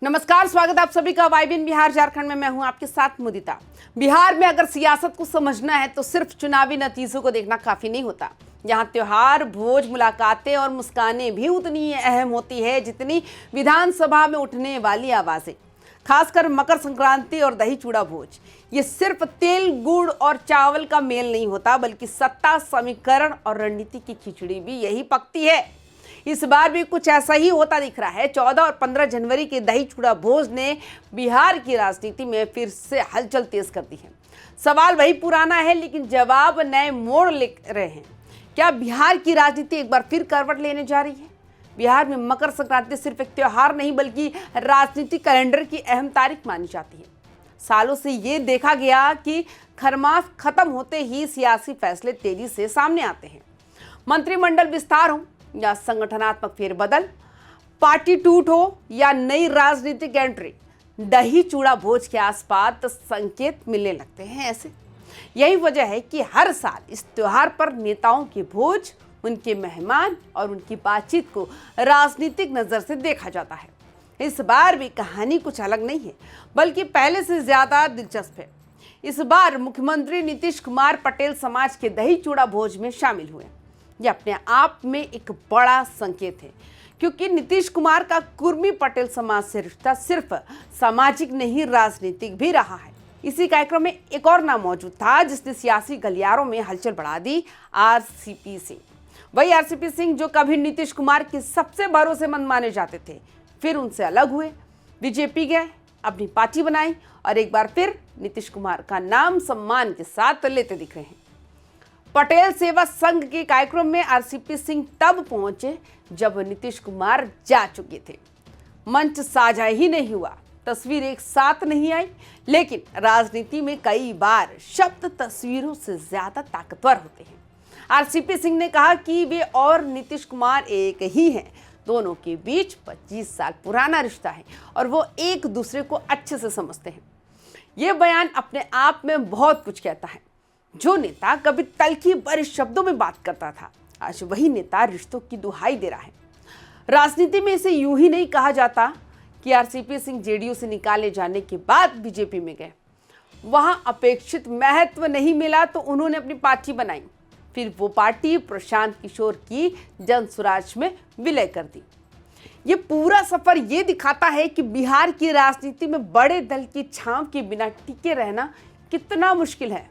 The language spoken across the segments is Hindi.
नमस्कार, स्वागत है आप सभी का वाइबिन बिहार झारखंड में। मैं हूं आपके साथ मुदिता। बिहार में अगर सियासत को समझना है तो सिर्फ चुनावी नतीजों को देखना काफी नहीं होता। यहाँ त्योहार, भोज, मुलाकातें और मुस्कानें भी उतनी अहम होती है जितनी विधानसभा में उठने वाली आवाजें। खासकर मकर संक्रांति और दही चूड़ा भोज, ये सिर्फ तेल, गुड़ और चावल का मेल नहीं होता, बल्कि सत्ता, समीकरण और रणनीति की खिचड़ी भी यही पकती है। इस बार भी कुछ ऐसा ही होता दिख रहा है। 14 और 15 जनवरी के दही चूड़ा भोज ने बिहार की राजनीति में फिर से हलचल तेज कर दी है। सवाल वही पुराना है, लेकिन जवाब नए मोड़ ले रहे हैं। क्या बिहार की राजनीति एक बार फिर करवट लेने जा रही है? बिहार में मकर संक्रांति सिर्फ एक त्योहार नहीं, बल्कि राजनीतिक कैलेंडर की अहम तारीख मानी जाती है। सालों से ये देखा गया कि खरमास खत्म होते ही सियासी फैसले तेजी से सामने आते हैं। मंत्रिमंडल विस्तार हो या संगठनात्मक फेरबदल, पार्टी टूट हो या नई राजनीतिक एंट्री, दही चूड़ा भोज के आसपास संकेत मिलने लगते हैं। ऐसे यही वजह है कि हर साल इस त्योहार पर नेताओं के भोज, उनके मेहमान और उनकी बातचीत को राजनीतिक नजर से देखा जाता है। इस बार भी कहानी कुछ अलग नहीं है, बल्कि पहले से ज्यादा दिलचस्प है। इस बार मुख्यमंत्री नीतीश कुमार पटेल समाज के दही चूड़ा भोज में शामिल हुए। यह अपने आप में एक बड़ा संकेत है, क्योंकि नीतीश कुमार का कुर्मी पटेल समाज से रिश्ता सिर्फ सामाजिक नहीं, राजनीतिक भी रहा है। इसी कार्यक्रम में एक और नाम मौजूद था जिसने सियासी गलियारों में हलचल बढ़ा दी, आरसीपी सिंह। वही आरसीपी सिंह जो कभी नीतीश कुमार के सबसे भरोसेमंद माने जाते थे, फिर उनसे अलग हुए, बीजेपी गए, अपनी पार्टी बनाई और एक बार फिर नीतीश कुमार का नाम सम्मान के साथ लेते दिख रहे हैं। पटेल सेवा संघ के कार्यक्रम में आरसीपी सिंह तब पहुंचे जब नीतीश कुमार जा चुके थे। मंच साझा ही नहीं हुआ, तस्वीर एक साथ नहीं आई, लेकिन राजनीति में कई बार शब्द तस्वीरों से ज्यादा ताकतवर होते हैं। आरसीपी सिंह ने कहा कि वे और नीतीश कुमार एक ही हैं। दोनों के बीच 25 साल पुराना रिश्ता है और वो एक दूसरे को अच्छे से समझते हैं। ये बयान अपने आप में बहुत कुछ कहता है। जो नेता कभी तल्खी भरे शब्दों में बात करता था, आज वही नेता रिश्तों की दुहाई दे रहा है। राजनीति में इसे यूं ही नहीं कहा जाता कि आरसीपी सिंह जेडीयू से निकाले जाने के बाद बीजेपी में गए, वहां अपेक्षित महत्व नहीं मिला तो उन्होंने अपनी पार्टी बनाई, फिर वो पार्टी प्रशांत किशोर की जनसुराज में विलय कर दी। ये पूरा सफर ये दिखाता है कि बिहार की राजनीति में बड़े दल की छांव के बिना टिके रहना कितना मुश्किल है।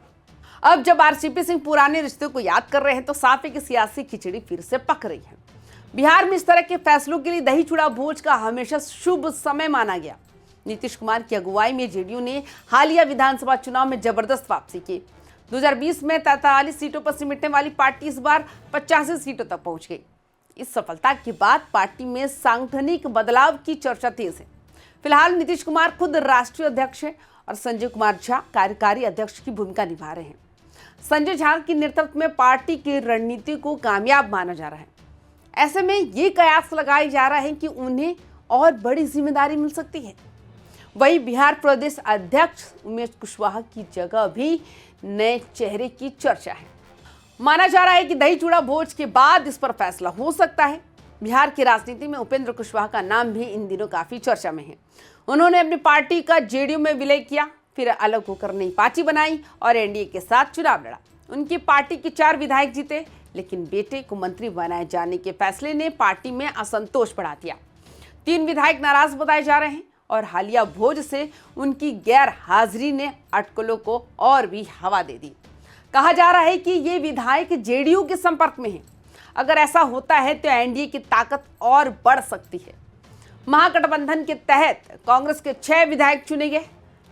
अब जब आरसीपी सिंह पुराने रिश्तों को याद कर रहे हैं तो साफ है कि सियासी खिचड़ी फिर से पक रही है। बिहार में इस तरह के फैसलों के लिए दही चूड़ा भोज का हमेशा शुभ समय माना गया। नीतीश कुमार की अगुवाई में जेडीयू ने हालिया विधानसभा चुनाव में जबरदस्त वापसी की। 2020 में 43 सीटों पर सिमटने वाली पार्टी इस बार 85 सीटों तक पहुंच गई। इस सफलता के बाद पार्टी में सांगठनिक बदलाव की चर्चा तेज है। फिलहाल नीतीश कुमार खुद राष्ट्रीय अध्यक्ष हैं और संजय कुमार झा कार्यकारी अध्यक्ष की भूमिका निभा रहे हैं। संजय झा के नेतृत्व में पार्टी की रणनीति को कामयाब माना जा रहा है। ऐसे में ये कयास लगाया जा रहा है कि उन्हें और बड़ी जिम्मेदारी मिल सकती है। वही बिहार प्रदेश अध्यक्ष उमेश कुशवाहा की जगह भी नए चेहरे की चर्चा है। माना जा रहा है कि दही चूड़ा भोज के बाद इस पर फैसला हो सकता है। बिहार की राजनीति में उपेंद्र कुशवाहा का नाम भी इन दिनों काफी चर्चा में है। उन्होंने अपनी पार्टी का जेडीयू में विलय किया, फिर अलग होकर नई पार्टी बनाई और एनडीए के साथ चुनाव लड़ा। उनकी पार्टी के 4 विधायक जीते, लेकिन बेटे को मंत्री बनाए जाने के फैसले ने पार्टी में असंतोष बढ़ा दिया। 3 विधायक नाराज बताए जा रहे हैं और हालिया भोज से उनकी गैर हाजिरी ने अटकलों को और भी हवा दे दी। कहा जा रहा है कि ये विधायक जेडीयू के संपर्क में हैं। अगर ऐसा होता है तो एनडीए की ताकत और बढ़ सकती है। महागठबंधन के तहत कांग्रेस के 6 विधायक चुने गए,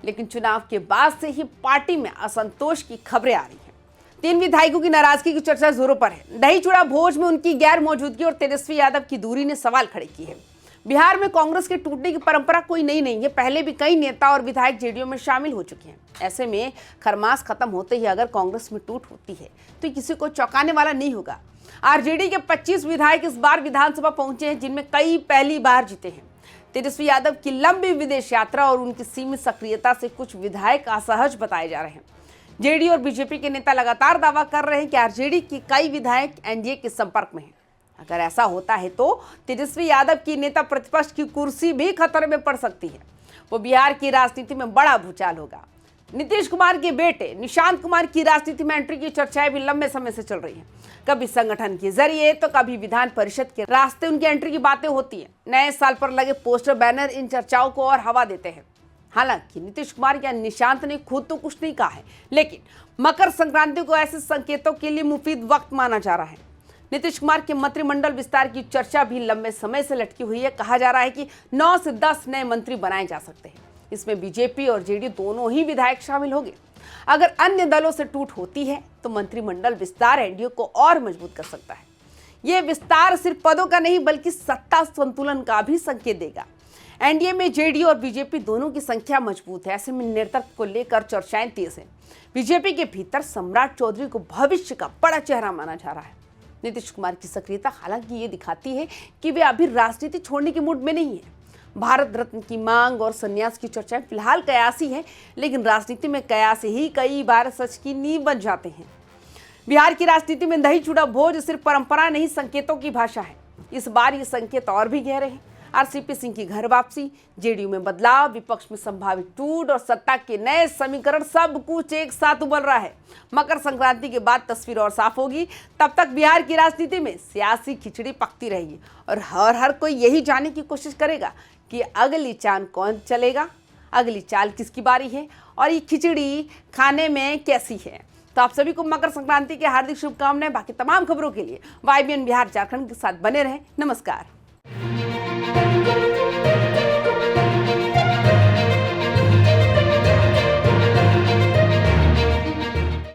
लेकिन चुनाव के बाद से ही पार्टी में असंतोष की खबरें आ रही हैं। 3 विधायकों की नाराजगी की चर्चा जोरों पर है। दही चूड़ा भोज में उनकी गैर मौजूदगी और तेजस्वी यादव की दूरी ने सवाल खड़े किए हैं। बिहार में कांग्रेस के टूटने की परंपरा कोई नई नहीं है। पहले भी कई नेता और विधायक जेडीयू में शामिल हो चुके हैं। ऐसे में खरमास खत्म होते ही अगर कांग्रेस में टूट होती है तो किसी को चौंकाने वाला नहीं होगा। आरजेडी के 25 विधायक इस बार विधानसभा पहुंचे हैं, जिनमें कई पहली बार जीते हैं। तेजस्वी यादव की लंबी विदेश यात्रा और उनकी सीमित सक्रियता से कुछ विधायक असहज बताए जा रहे हैं। जेडीयू और बीजेपी के नेता लगातार दावा कर रहे हैं कि आरजेडी के कई विधायक एनडीए के संपर्क में हैं। अगर ऐसा होता है तो तेजस्वी यादव की नेता प्रतिपक्ष की कुर्सी भी खतरे में पड़ सकती है। वो बिहार की राजनीति में बड़ा भूचाल होगा। नीतीश कुमार के बेटे निशांत कुमार की राजनीति में एंट्री की चर्चाएं भी लंबे समय से चल रही हैं। कभी संगठन के जरिए तो कभी विधान परिषद के रास्ते उनकी एंट्री की बातें होती हैं। नए साल पर लगे पोस्टर बैनर इन चर्चाओं को और हवा देते हैं। हालांकि नीतीश कुमार या निशांत ने खुद तो कुछ नहीं कहा है, लेकिन मकर संक्रांति को ऐसे संकेतों के लिए मुफीद वक्त माना जा रहा है। नीतीश कुमार के मंत्रिमंडल विस्तार की चर्चा भी लंबे समय से लटकी हुई है। कहा जा रहा है कि 9 से 10 नए मंत्री बनाए जा सकते हैं। इसमें बीजेपी और जेडीयू दोनों ही विधायक शामिल होंगे। अगर अन्य दलों से टूट होती है तो मंत्रिमंडल विस्तार एनडीए को और मजबूत कर सकता है। यह विस्तार सिर्फ पदों का नहीं बल्कि सत्ता संतुलन का भी संकेत देगा। एनडीए में जेडीयू और बीजेपी दोनों की संख्या मजबूत है। ऐसे में नेतृत्व को लेकर चर्चाएं तेज हैं। बीजेपी के भीतर सम्राट चौधरी को भविष्य का बड़ा चेहरा माना जा रहा है। नीतीश कुमार की सक्रियता हालांकि ये दिखाती है कि वे अभी राजनीति छोड़ने के मूड में नहीं है। भारत रत्न की मांग और संन्यास की चर्चाएं फिलहाल कयासी है, लेकिन राजनीति में कयास ही कई बार सच की नींव बन जाते हैं। बिहार की राजनीति में दही चूड़ा भोज सिर्फ परंपरा नहीं, संकेतों की भाषा है। इस बार ये संकेत और भी गहरे हैं। आरसीपी सिंह की घर वापसी, जेडीयू में बदलाव, विपक्ष में संभावित टूट और सत्ता के नए समीकरण, सब कुछ एक साथ उबल रहा है। मकर संक्रांति के बाद तस्वीर और साफ होगी। तब तक बिहार की राजनीति में सियासी खिचड़ी पकती रहेगी और हर कोई यही जानने की कोशिश करेगा कि अगली चाल कौन चलेगा, अगली चाल किसकी बारी है और ये खिचड़ी खाने में कैसी है। तो आप सभी को मकर संक्रांति की हार्दिक शुभकामनाएं। बाकी तमाम खबरों के लिए YBN बिहार झारखंड के साथ बने रहें। नमस्कार।